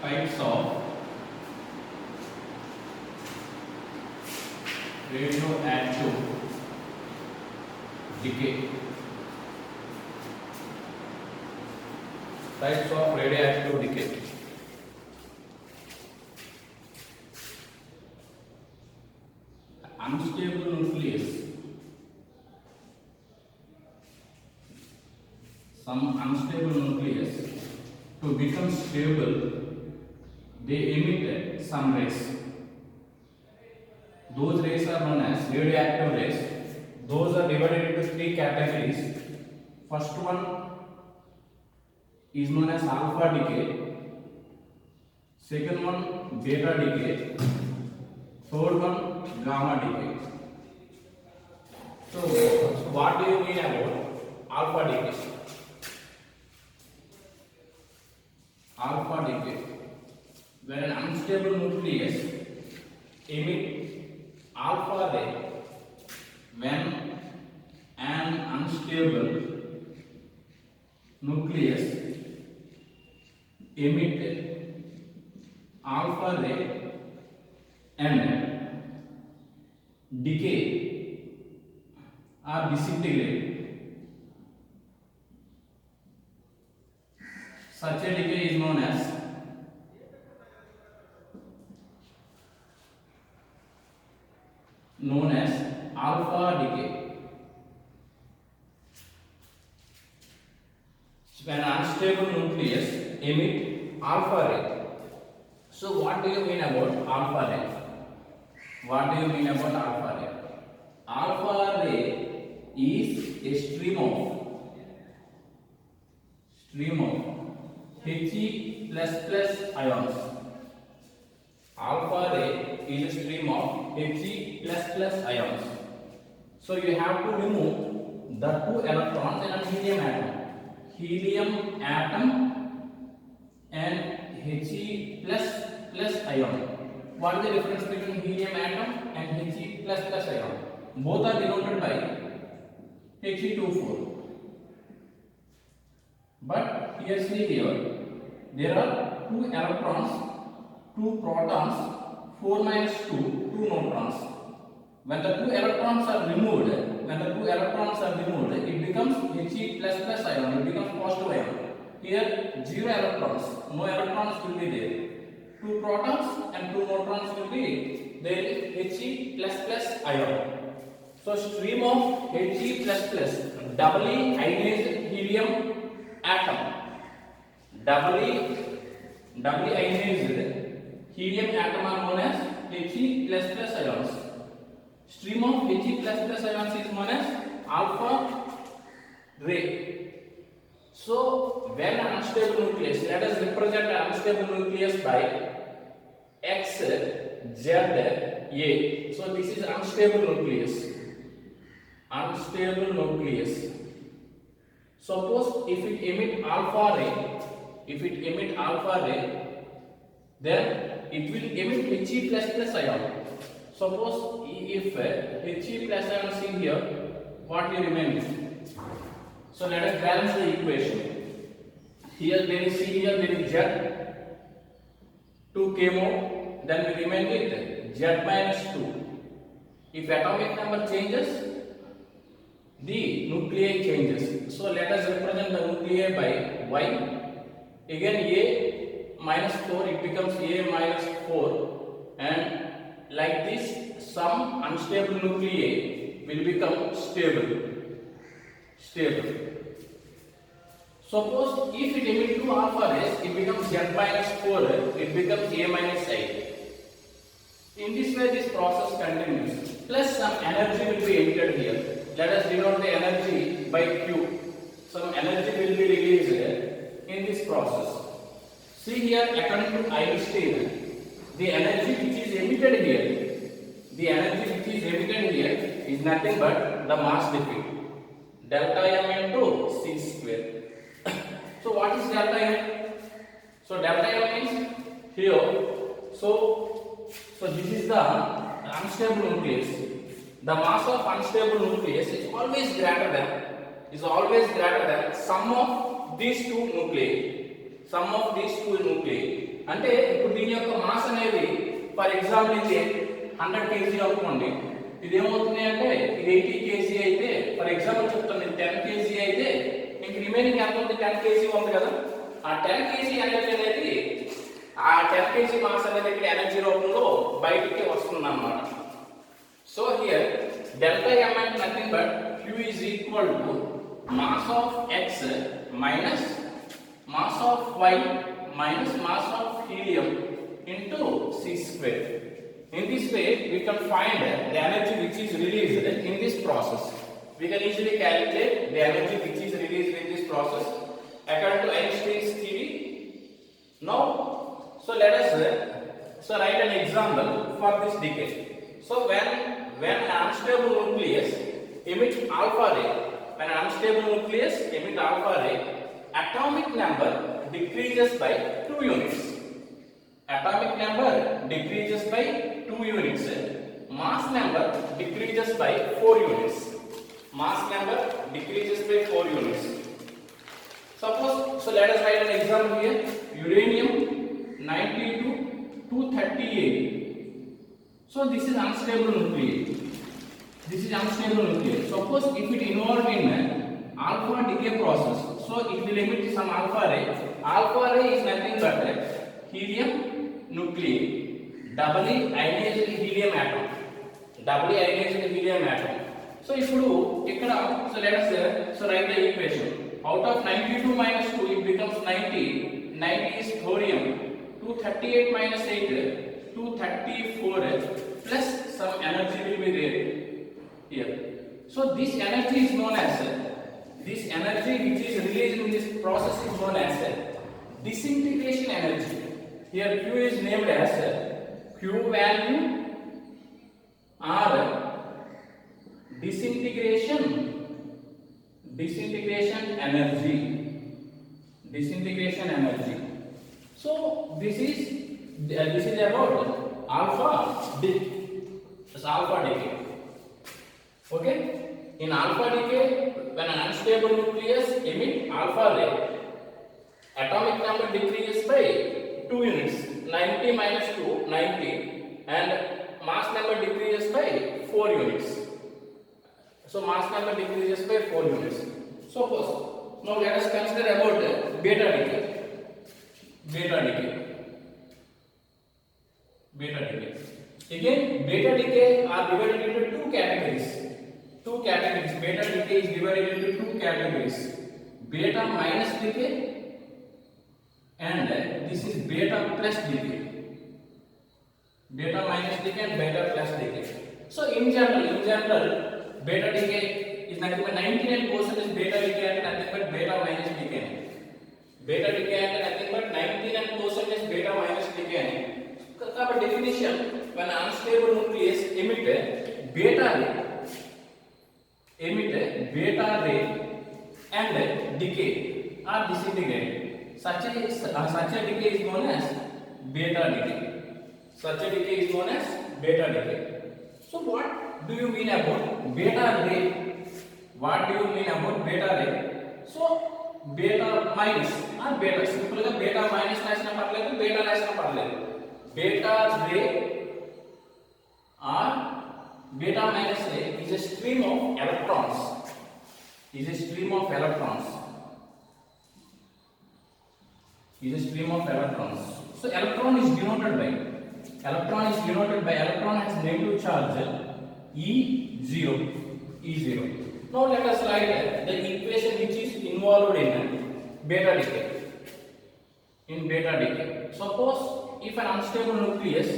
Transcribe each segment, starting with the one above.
Types of radioactive decay. Types of radioactive decay. Unstable nucleus. Some unstable nucleus, to become stable, they emit some rays. Those rays are known as radioactive rays. Those are divided into three categories. First one is known as alpha decay. Second one, beta decay. Third one, gamma decay. So, what do you mean about alpha decay? Alpha decay. When an unstable nucleus emits alpha ray, when an unstable nucleus emits alpha ray and decay or disintegrate, such a decay is known as alpha decay. So when an unstable nucleus emit alpha ray. So what do you mean about alpha ray? What do you mean about alpha ray? Alpha ray is a stream of He++ ions. Alpha ray is a stream of He++ ions. So you have to remove the two electrons in a helium atom. Helium atom and He++ ion. What is the difference between helium atom and He++ ion? Both are denoted by He24. But here see here, there are two electrons, two protons, 4 minus 2, 2 neutrons. When the two electrons are removed, it becomes He++ ion, it becomes positive ion. Here 0 electrons, no electrons will be there. 2 protons and 2 neutrons will be there is He++ ion. So stream of He++ doubly ionized helium atom. Doubly ionized helium atom are known as He++ ions. Stream of He++ ions is known as alpha ray. So when an unstable nucleus, let us represent an unstable nucleus by X, Z, A. So this is unstable nucleus. Unstable nucleus. Suppose if it emit alpha ray, then it will emit He++ ion. Suppose if He++ ion is here, what will remain? So let us balance the equation. Here there is C, here there is Z. 2 came out, then we remain with Z minus 2. If atomic number changes, the nuclei changes. So let us represent the nuclei by Y. Again A minus 4, it becomes A minus 4, and like this some unstable nuclei will become stable. Suppose if it emits 2 alpha rays, it becomes Z minus 4, it becomes A minus 8. In this way this process continues. Plus some energy will be emitted here. Let us denote the energy by Q. Some energy will be released in this process. See here, according to Einstein, the energy which is emitted here, is nothing but the mass defect. Delta M into C square. So what is delta M? So delta M is here. So this is the unstable nucleus. The mass of unstable nucleus is always greater than sum of these two nuclei. Some of these two nuclei. అంటే ఇప్పుడు దీని యొక్క mass అనేది for example ఇది 100 kg అనుకోండి, ఇది ఏమవుతుంది అంటే ఇది 80 kg అయితే, ఫర్ ఎగ్జాంపుల్ చెప్తాను, ఇది 10 kg అయితే ఇంక రిమైనింగ్ ఎంత ఉంది, 10 kg ఉంది కదా. ఆ 10 kg ఎనర్జీ అనేది, ఆ 10 kg మాస్ అనేది ఇక్కడ ఎనర్జీ రూపంలో బయటికి వస్తుంది అన్నమాట. సో హియర్ డెల్టా m అంటే nothing but q is equal to mass of x minus mass of y minus mass of helium into c square. In this way we can find the energy which is released in this process. We can easily calculate the energy which is released in this process according to Einstein's theory. Now so let us write an example for this decay. So when an unstable nucleus emits alpha ray, when an unstable nucleus emits alpha ray, atomic number decreases by 2 units. Atomic number decreases by 2 units. Mass number decreases by 4 units. Mass number decreases by 4 units. Suppose, so let us write an example here. Uranium 92 to 238. So this is unstable nuclei. This is unstable nuclei. Suppose if it involved in alpha decay process, so it will emit some alpha ray. Alpha ray is nothing but helium nuclei, doubly ionized helium atom. Doubly ionized helium atom. So ఇప్పుడు ఇక్కడ, so let us write the equation. Out of 92 minus 2 it becomes 90. 90 is thorium. 238 minus 8 234 plus some energy will be there here. So this energy is known as, this energy which is released in this process is known as disintegration energy. Here Q is named as Q value or disintegration energy. Disintegration energy. So this is about alpha decay. Okay, in alpha decay, when an unstable nucleus emit alpha ray, atomic number decreases by 2 units. 90 minus 2 90, and mass number decreases by 4 units. So mass number decreases by 4 units. Suppose now let us consider about beta decay. Beta decay. Again, beta decay are divided into 2 categories. Beta decay is divided into 2 categories. Beta minus decay and this is beta plus decay. Beta minus decay and beta plus decay. So in general, beta decay is nothing but 99% is beta decay and nothing but beta minus decay. Beta decay and nothing but 99% is beta minus decay. Our definition, when unstable nucleus emit beta ray and decay or disintegrate, such a decay is known as beta decay. So what do you mean about beta ray? So beta minus or beta, simple ga beta minus రాసిన పర్లేదు, beta రాసిన పర్లేదు. Beta ray or beta minus ray is a stream of electrons. So electron is denoted by electron has negative charge E0. Now let us write the equation which is involved in beta decay. Suppose if an unstable nucleus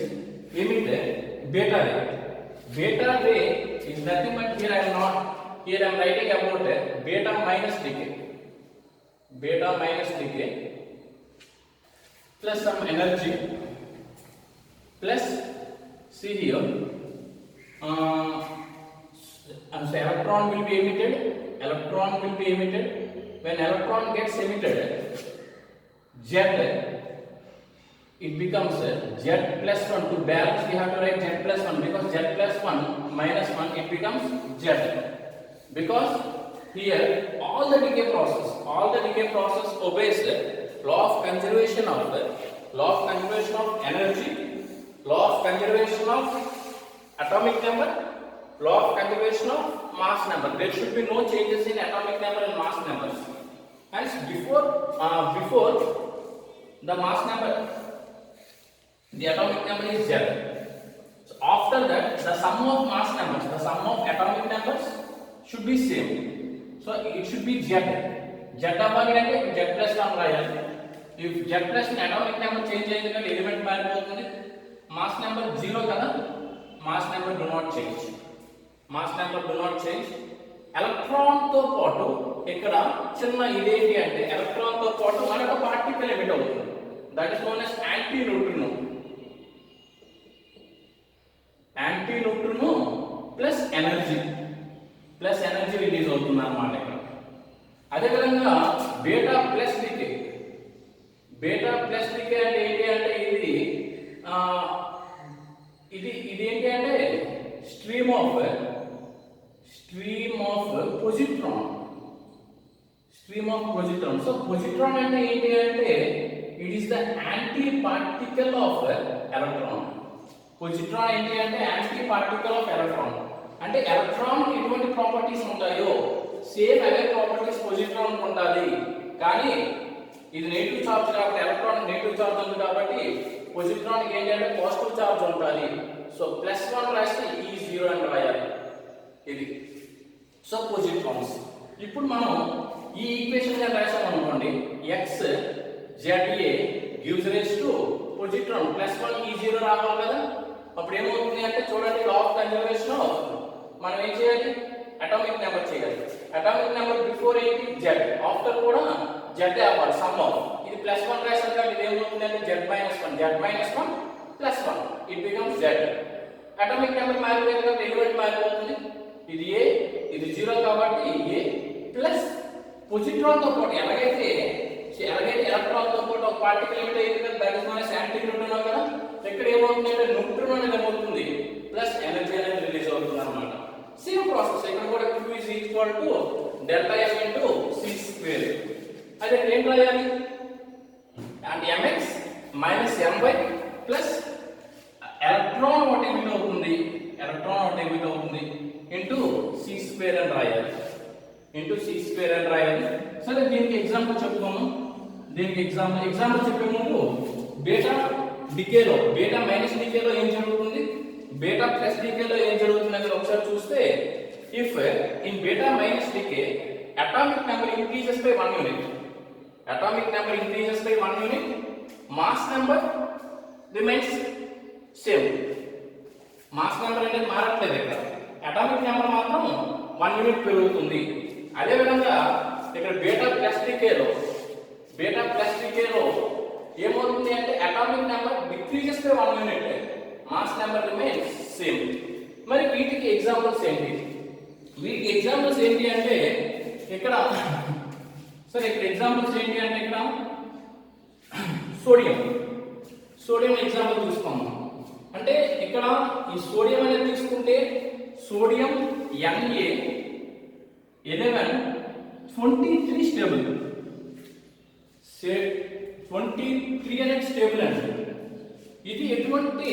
emit beta ray is nothing but, here I am writing about beta minus decay plus some energy plus, see here, and so electron will be emitted. When electron gets emitted, Z, it becomes Z plus 1. To balance we have to write Z plus 1, because Z plus 1 minus 1 it becomes Z. Because here all the decay process obeys law of conservation of energy, law of conservation of atomic number, law of conservation of mass number. There should be no changes in atomic number and mass numbers. And before the mass number, the atomic number is Z. So after that, the sum of mass numbers, the sum of atomic numbers should be same. So it should be Z. Z అవ్వాలి అంటే Z plus one రాయాలి. If Z plus atomic number change అయింది అంటే element మారిపోతుంది. Mass number 0 కదా, mass number do not change. Mass number do not change. Electron తో పాటు ఇక్కడ చిన్న ఇదేంటి అంటే ఎలక్ట్రాన్ తో పాటు మరొక పార్టికల్ ఎమిట్ అవుతుంది. That is known as anti neutrino. Anti neutrino plus energy release అవుతుంది అన్నమాట ఇక్కడ. అదేవిధంగా బీటా ప్లస్ డికే అంటే ఏంటి అంటే ఇది ఏంటి అంటే stream of positron. So positron అంటే ఏంటి అంటే it is the anti particle of electron. Positron ఏంటి అంటే యాంటీ పార్టికల్ ఆఫ్ ఎలక్ట్రాన్. అంటే ఎలక్ట్రాన్ ఎటువంటి ప్రాపర్టీస్ ఉంటాయో సేమ్ అవే ప్రాపర్టీస్ పొజిట్రాన్ ఉండాలి. కానీ ఇది నెగిటివ్ చార్జ్ కాబట్టి ఎలక్ట్రాన్ నెగిటివ్ చార్జ్ ఉంది కాబట్టి పొజిట్రాన్ ఏంటి అంటే పాజిటివ్ చార్జ్ ఉండాలి. సో +1 రాస్తే E0 అని రాయాలి ఇది. So positrons. ఇప్పుడు మనం ఈ ఈక్వేషన్ గా రాసాం అనుకోండి, x ZA gives rise to positron +1 E0 రావాలి కదా. అప్పుడు ఏమవుతుంది అంటే చూడండి, లా ఆఫ్ కన్జర్వేషన్ మనం ఏం చేయాలి, అటామిక్ నెంబర్ చేయాలి. అటామిక్ నెంబర్ బిఫోర్ ఏంటి Z, ఆఫ్టర్ కూడా Z అవ్వాలి సమ్ ఆఫ్. ఇది +1 రాసాం కాబట్టి ఇది ఏమవుతుంది అంటే Z -1 +1 it becomes Z. Atomic number మారిపోయింది కాబట్టి ఎలిమెంట్ మారిపోతుంది. ఇది A, ఇది 0 కాబట్టి A ప్లస్ పొజిట్రాన్ తో పాటు ఎలాగైతే ఎలక్ట్రాన్ తో పాటు ఒక పార్టికల్ ఎమిట్ అయ్యింది కదా, that is known as anti neutrino కదా. ఇక్కడ ఏమవుతుంది అంటే న్యూట్రినో అనేది ఏమవుతుంది ప్లస్ ఎనర్జీ అనేది రిలీజ్ అవుతుంది అన్నమాట. సేమ్ ప్రాసెస్ ఇక్కడ కూడా Q is equal to delta M into C square. అదే ఏం రాయాలి అంటే mx minus my plus electron ఒకటి ఎమిట్ అవుతుంది ఇంటూ C square అని రాయాలి. సరే దీనికి ఎగ్జాంపుల్ చెప్పుకోము. దీనికి ఎగ్జాంపుల్ చెప్పే ముందు బీటా మైనస్ డికేలో ఏం జరుగుతుంది, బీటా ప్లస్ డికేలో ఏం జరుగుతుంది అనేది ఒకసారి చూస్తే, if in beta minus decay atomic number increases by 1 unit, mass number remains same. Mass number అనేది మారట్లేదు, ఇక్కడ అటామిక్ నెంబర్ మాత్రం 1 యూనిట్ పెరుగుతుంది. అదే విధంగా ఇక్కడ బీటా ప్లస్ డికేలో ఏమవుతుంది అంటే atomic number decreases by 1 unit, mass number remains same. మరి వీటికి ఎగ్జాంపుల్స్ ఏంటి అంటే ఇక్కడ ఎగ్జాంపుల్స్ ఏంటి అంటే ఇక్కడ సోడియం ఎగ్జాంపుల్ చూసుకోము. అంటే ఇక్కడ ఈ సోడియం అనేది తీసుకుంటే సోడియం Na1123 స్టేబుల్, 23 అనేది స్టేబుల్ అండి. ఇది ఎటువంటి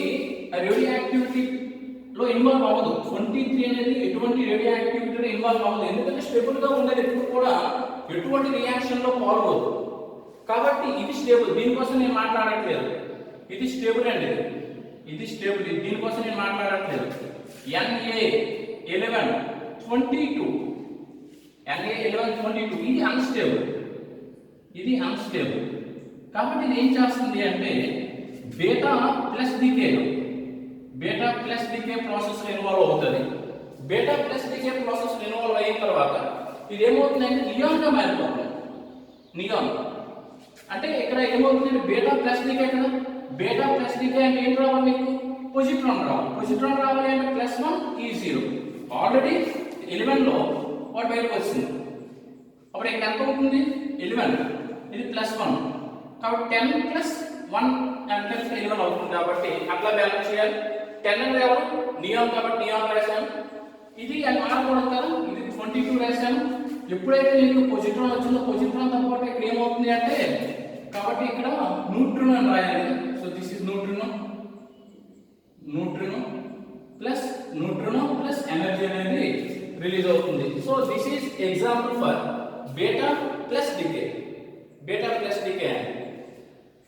రేడియో యాక్టివిటీలో ఇన్వాల్వ్ అవ్వదు. 23 అనేది ఎటువంటి రేడియో యాక్టివిటీలో ఇన్వాల్వ్ అవ్వదు, ఎందుకంటే స్టేబుల్ గా ఉన్నది ఎప్పుడు కూడా ఎటువంటి రియాక్షన్ లో పాల్గొదు. కాబట్టి ఇది స్టేబుల్, దీనికోసం నేను మాట్లాడట్లేదు. ఇది స్టేబుల్ అండి, దీనికోసం నేను మాట్లాడట్లేదు. Na1122 ఇది అన్స్టేబుల్. కాబట్టి ఇది ఏం చేస్తుంది అంటే beta plus decay process involve అవుతుంది. Beta plus decay process involve అయిన తర్వాత ఇది ఏమవుతుందంటే నియాన్ గా మారిపోతుంది. నియాన్ అంటే ఇక్కడ ఏమవుతుందంటే బీటా ప్లస్ డికే కదా, బీటా ప్లస్ డికే అంటే ఏం రావాలి మీకు, పొజిట్రాన్ రావాలి అంటే +1 E0. ఆల్రెడీ 11 లో వాటి బయటకు వచ్చింది. అప్పుడు ఇక్కడ ఎంత అవుతుంది 11, ఇది +1 కాబట్టి 10 + 1 అంటే 11 అవుతుంది. కాబట్టి అట్లా బ్యాలెన్స్ చేయాలి. 10 అంటే ఎవరు నియాన్ కాబట్టి నియాన్ రాశాను. ఇది అది మారకూడదు కదా, ఇది 22 రాశాను. ఎప్పుడైతే నీకు పొజిట్రాన్ వచ్చిందో పొజిట్రాన్ తో పాటు ఇక్కడ ఏమవుతుంది అంటే కాబట్టి ఇక్కడ న్యూట్రినో అని రాయాలి. So this is neutrino plus energy అనేది రిలీజ్ అవుతుంది. So this is example for beta plus decay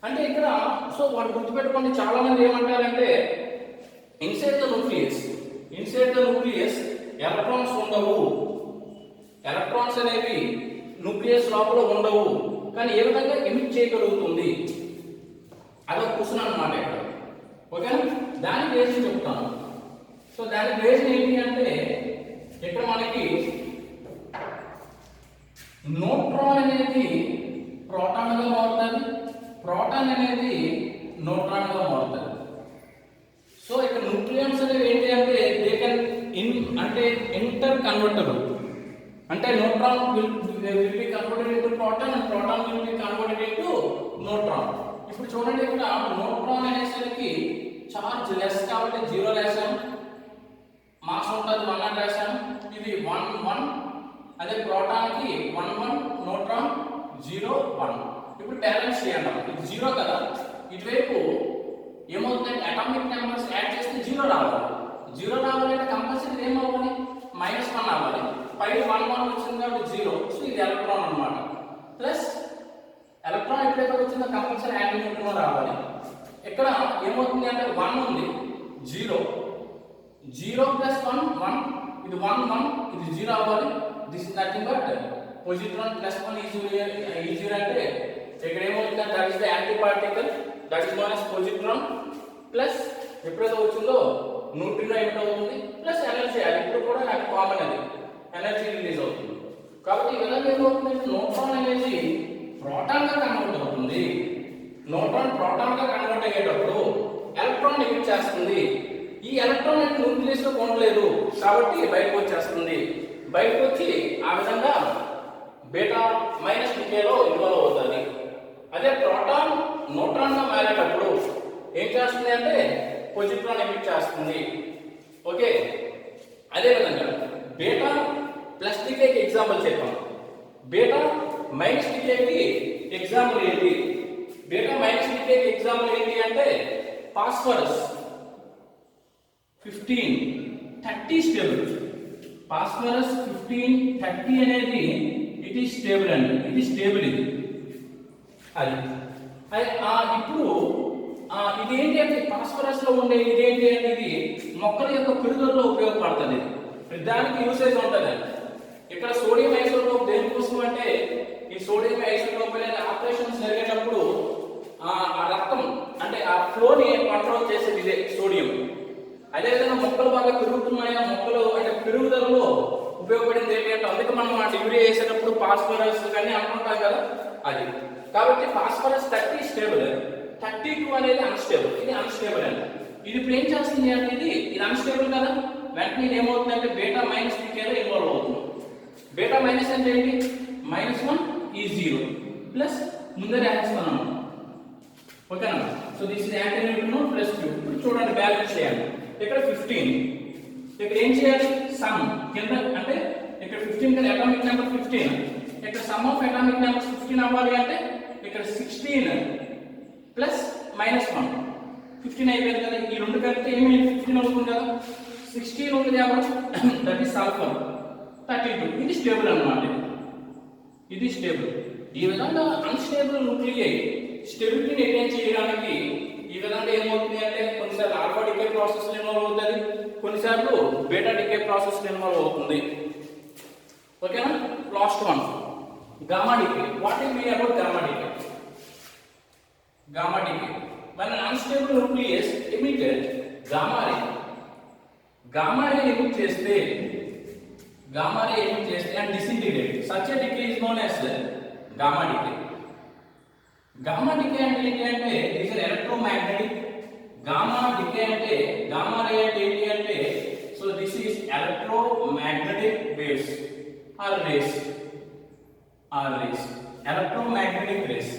అంటే ఇక్కడ సో వాడు గుర్తుపెట్టుకోండి, చాలా మంది ఏమంటారంటే ఇన్సైడ్ ద న్యూక్లియస్ ఎలక్ట్రాన్స్ ఉండవు, ఎలక్ట్రాన్స్ అనేవి న్యూక్లియస్ లోపల ఉండవు, కానీ ఏ విధంగా ఎమిట్ చేయగలుగుతుంది అదొక క్వశ్చన్ అన్నమాట ఇక్కడ. ఓకేనా, దానికి రీజన్ చెప్తాను. సో దానికి రీజన్ ఏంటి అంటే ఇక్కడ మనకి న్యూట్రాన్ అనేది ప్రోటాన్ గా మారుతుంది, ప్రోటాన్ అనేది న్యూట్రాన్ గా మారుతుంది. సో ఇక్కడ న్యూక్లియన్స్ అనేవి ఏంటి అంటే దే కెన్ అంటే ఇంటర్ కన్వర్టబుల్, అంటే neutron will be converted into proton and proton will be converted into neutron. ఇప్పుడు చూడండి, ఇక్కడ న్యూట్రాన్ అనేసరికి చార్జ్ లెస్ కాబట్టి 0 రాశాను, మాస్ ఉంటుంది 1 అని రాశాను, ఇది 1 1. అదే ప్రోటాన్ కి 1 1, న్యూట్రాన్ 0 1. ఇప్పుడు బ్యాలెన్స్ చేయండి, ఇది 0 కదా, ఇటువైపు ఏమవుతుందంటే అటామిక్ నెంబర్స్ యాడ్ చేస్తే 0 రావాలి. 0 రావాలంటే కంపల్సరీ ఏమవ్వాలి, -1 అవ్వాలి. పైన 1 1 వచ్చింది కాబట్టి 0. సో ఇది ఎలక్ట్రాన్ అన్నమాట. ప్లస్ ఎలక్ట్రాన్ ఎప్పుడైతే వచ్చిందో కంపల్సరీ యాంటీ న్యూట్రాన్ రావాలి. ఇక్కడ ఏమవుతుంది అంటే 1 ఉంది, 0 ప్లస్ 1 1, ఇది 1 1, ఇది 0 అవ్వాలి. This is nothing but positron plus 1 is 0 అంటే ఇక్కడ ఏమవుతుంది, that is the antiparticle, that is known as positron. Plus ఎప్పుడైతే వచ్చిందో న్యూట్రినో ఏమవుతుంది ప్లస్ ఎనర్జీ, అది ఇప్పుడు కూడా నాకు కామన్, అది ఎనర్జీ రిలీజ్ అవుతుంది. కాబట్టి ఈ విధంగా ఏమవుతుందంటే న్యూట్రాన్ అనేది ప్రోటాన్ గా కన్వర్ట్ అవుతుంది. న్యూట్రాన్ ప్రోటాన్ గా కన్వర్ట్ అయ్యేటప్పుడు ఎలక్ట్రాన్ ఎమిట్ చేస్తుంది. ఈ ఎలక్ట్రాన్ అనేది న్యూక్లియస్ లో ఉండలేదు కాబట్టి బయటకు వచ్చేస్తుంది. బయటకు వచ్చి ఆ విధంగా బీటా మైనస్ డికేలో ఇన్వాల్వ్ అవుతుంది. అదే ప్రోటాన్ న్యూట్రాన్ గా మారేటప్పుడు ఏం చేస్తుంది అంటే పొజిట్రాన్ ఎమిట్ చేస్తుంది. ఓకే, అదే విధంగా బీటా ప్లస్ డికేకి ఎగ్జాంపుల్ చెప్పాం. బీటా మైనస్ డికేకి ఎగ్జాంపుల్ ఏంటి? బీటా మైనస్ డికేకి ఎగ్జాంపుల్ ఏంటి అంటే ఫాస్ఫరస్ 15 30 స్టేబుల్. ఫాస్ఫరస్ 15 30 అనేది ఇట్ ఈస్ స్టేబుల్ అండి, ఇది స్టేబుల్, ఇది అది. ఇప్పుడు ఇది ఏంటి అంటే ఫాస్ఫరస్ లో ఉండే ఇదేంటి అంటే ఇది మొక్కల యొక్క పెరుగుదలలో ఉపయోగపడుతుంది. దానికి యూసేజ్ ఉంటుంది. ఇక్కడ సోడియం ఐసోటోప్ దేనికోసం అంటే ఈ సోడియం ఐసోటోప్ అనేది ఆపరేషన్స్ జరిగేటప్పుడు ఆ రక్తం అంటే ఆ ఫ్లోని కంట్రోల్ చేసేది ఇదే సోడియం. అదేవిధంగా మొక్కలు బాగా పెరుగుతున్నాయా, మొక్కలు అంటే పెరుగుదలలో ఉపయోగపడింది ఏంటి అంటే అందుకే మనం ఆ డిగ్రీ వేసేటప్పుడు ఫాస్ఫరస్ కానీ అనుకుంటాం కదా అది. కాబట్టి ఫాస్ఫరస్ 30 స్టేబుల్, 32 అనేది అన్స్టేబుల్, ఇది అన్స్టేబుల్ అండి. ఇది ఇప్పుడు ఏం చేస్తుంది అంటే ఇది అన్స్టేబుల్ కదా, వెంటనే ఇది ఏమవుతుందంటే బీటా మైనస్ డికేలో ఇన్వాల్వ్ అవుతుంది. బీటా మైనస్ అంటే ఏంటి, -1 ఈ 0 ప్లస్ ముందే రాస్తున్నాను. ఓకేనా, so this is anti neutrino plus 2. ఇప్పుడు చూడండి బ్యాలెన్స్ చేయాలి. ఇక్కడ 15, ఇక్కడ ఏం చేయాలి సమ్ కింద అంటే ఇక్కడ 15 కదా అటామిక్ నెంబర్ 15, ఇక్కడ సమ్ ఆఫ్ అటామిక్ నెంబర్స్ 15 అవ్వాలి అంటే ఇక్కడ 16 ప్లస్ -1 15 అయిపోయింది కదా. ఈ రెండు కలిపితే ఏమి 15 అవుతుంది కదా. 16 ఉంది కాబట్టి దట్ ఈస్ సల్ఫర్ 32. ఇది స్టేబుల్ అన్నమాట, ఇది స్టేబుల్. ఈ విధంగా అన్స్టేబుల్ న్యూక్లియై స్టెబిలిటీని మెయింటైన్ చేయడానికి ఈ విధంగా ఏమవుతుంది అంటే కొన్నిసార్లు ఆల్ఫా డికే ప్రాసెస్ ఇన్వాల్వ్ అవుతుంది, కొన్నిసార్లు బీటా డికే ప్రాసెస్ ఇన్వాల్వ్ అవుతుంది. ఓకేనా, last one gamma decay. What is mean about gamma decay? Gamma decay. When an unstable nucleus emitted gamma ray emit చేస్తే and disintegrate. Such a decay is known as gamma decay. Gamma decay అంటే ఏంటి అంటే this is electromagnetic. Gamma decay అంటే gamma ray అంటే ఏంటి అంటే so this is electromagnetic waves or rays. Electromagnetic rays.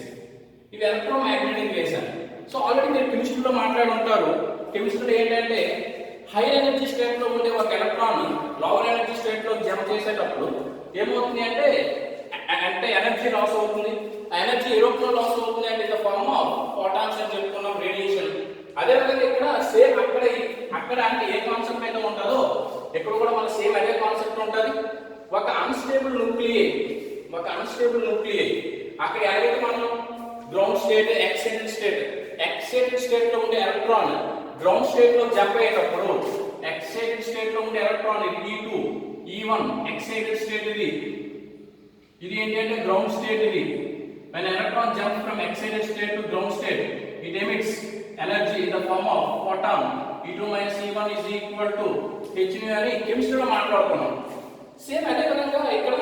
ఇవి electromagnetic waves అని. సో ఆల్రెడీ మీరు కెమిస్ట్రీలో మాట్లాడి ఉంటారు. కెమిస్ట్రీలో ఏంటంటే హై ఎనర్జీ స్టేట్ లో ఉండే ఒక ఎలక్ట్రాన్ లోవర్ ఎనర్జీ స్టేట్ లో జంప్ చేసేటప్పుడు ఏమవుతుంది అంటే ఎనర్జీ లాస్ అవుతుంది. ఎనర్జీ ఏరోప్లో లాస్ అవుతుంది అంటే in the form of photons అని చెప్పుకున్నాం రేడియేషన్. అదే విధంగా ఇక్కడ సేమ్ అక్కడ అంటే ఏ కాన్సెప్ట్ అయితే ఉంటుందో ఇక్కడ కూడా మన సేమ్ అదే కాన్సెప్ట్ ఉంటుంది. ఒక అన్స్టేబుల్ న్యూక్లియై అక్కడ ఎలాగైతే మనం గ్రౌండ్ స్టేట్ ఎక్సైటెడ్ స్టేట్ లో ఉండే ఎలక్ట్రాన్ గ్రౌండ్ స్టేట్ లో జంప్ అయ్యేటప్పుడు ఎక్సైటెడ్ స్టేట్ లో ఉండే electron E2 E1 excited state ఇది ఏంటంటే గ్రౌండ్ స్టేట్ ఇది. when electron jumps from excited state to ground state it emits energy in the form of photon. E2 minus E1 is equal to h nu అని కెమిస్ట్రీలో మాట్లాడుకున్నాం. Same అదే విధంగా ఇక్కడ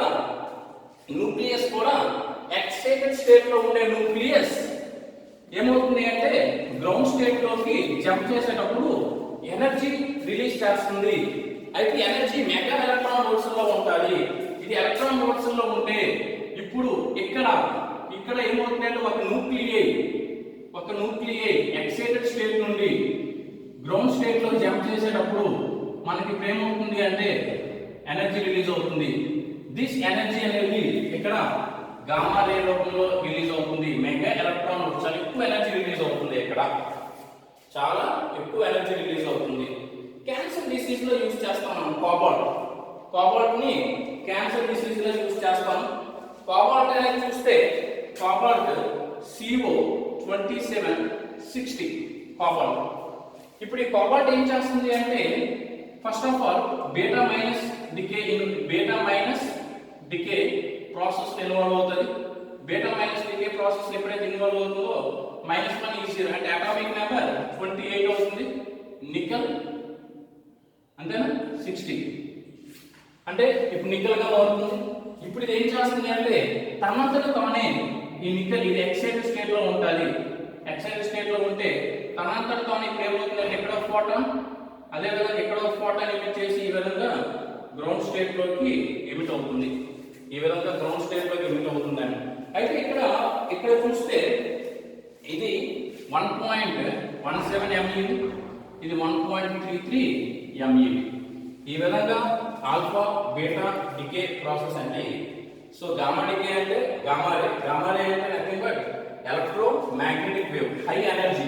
nucleus కూడా ఎక్సైటెడ్ స్టేట్ లో ఉండే న్యూక్లియస్ ఏమవుతుంది అంటే గ్రౌండ్ స్టేట్ లోకి జంప్ చేసేటప్పుడు ఎనర్జీ రిలీజ్ చేస్తుంది. అయితే ఎనర్జీ మెగా ఎలక్ట్రాన్ వోల్ట్స్ లో ఉంటుంది. ఇది ఎలక్ట్రాన్ వోల్ట్స్ లో ఉంటే ఇప్పుడు ఇక్కడ ఏమవుతుందంటే ఒక న్యూక్లియై ఎక్సైటెడ్ స్టేట్ నుండి గ్రౌండ్ స్టేట్ లో జంప్ చేసేటప్పుడు మనకి ఇప్పుడు ఏమవుతుంది అంటే ఎనర్జీ రిలీజ్ అవుతుంది. దిస్ ఎనర్జీ అనేది ఇక్కడ గామా రే రూపంలో రిలీజ్ అవుతుంది. మెగా ఎలక్ట్రాన్ చాలా ఎక్కువ ఎనర్జీ రిలీజ్ అవుతుంది. ఇక్కడ చాలా ఎక్కువ ఎనర్జీ రిలీజ్ అవుతుంది. క్యాన్సర్ డిసీజ్ లో యూజ్ చేస్తాం మనం కోబాల్ట్ ని క్యాన్సర్ డిసీజ్ లో యూజ్ చేస్తాం. కోబాల్ట్ అనేది చూస్తే కోబాల్ట్ CO2760 కోబాల్ట్. ఇప్పుడు ఈ కోబాల్ట్ ఏం చేస్తుంది అంటే first of all beta minus decay process involve అవుతుంది. బీటా మైనస్ డికే ప్రాసెస్ ఎప్పుడైతే ఇన్వాల్వ్ అవుతుందో -1 ఈజ్ 0 అంటే అటామిక్ నెంబర్ 28 అవుతుంది. నికెల్ అంతేనా 60 అంటే ఇప్పుడు నికెల్ గా మారుతుంది. ఇప్పుడు ఇది ఏం చేస్తుంది అంటే తనంతట తానే ఈ నికెల్ ఇది ఎక్సైటెడ్ స్టేట్ లో ఉంటుంది. ఎక్సైటెడ్ స్టేట్ లో ఉంటే తనంతట తానే ఇప్పుడు ఏమవుతుందంటే ఎక్కడో ఫోటాన్ అదే విధంగా ఎక్కడో ఫోటాన్ ఎమిట్ చేసి ఈ విధంగా గ్రౌండ్ స్టేట్ లోకి ఎమిట్ అవుతుంది. ఈ విధంగా గ్రౌండ్ స్టేట్ లోకి ఎమిట్ అవుతుందని. అయితే ఇక్కడ చూస్తే ఇది 1.17 MeV, ఇది 1.33 MeV. ఈ విధంగా ఆల్ఫా బీటా డికే ప్రాసెస్ అంటే సో గామా డికే అంటే గామా రే అంటే nothing but electro magnetic wave high energy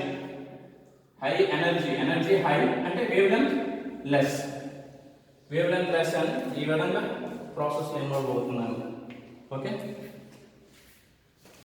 high అంటే వేవ్ లెంత్ లెస్ అని ఈ విధంగా ప్రాసెస్ ఇన్వాల్వ్ అవుతున్నాను. ఓకే.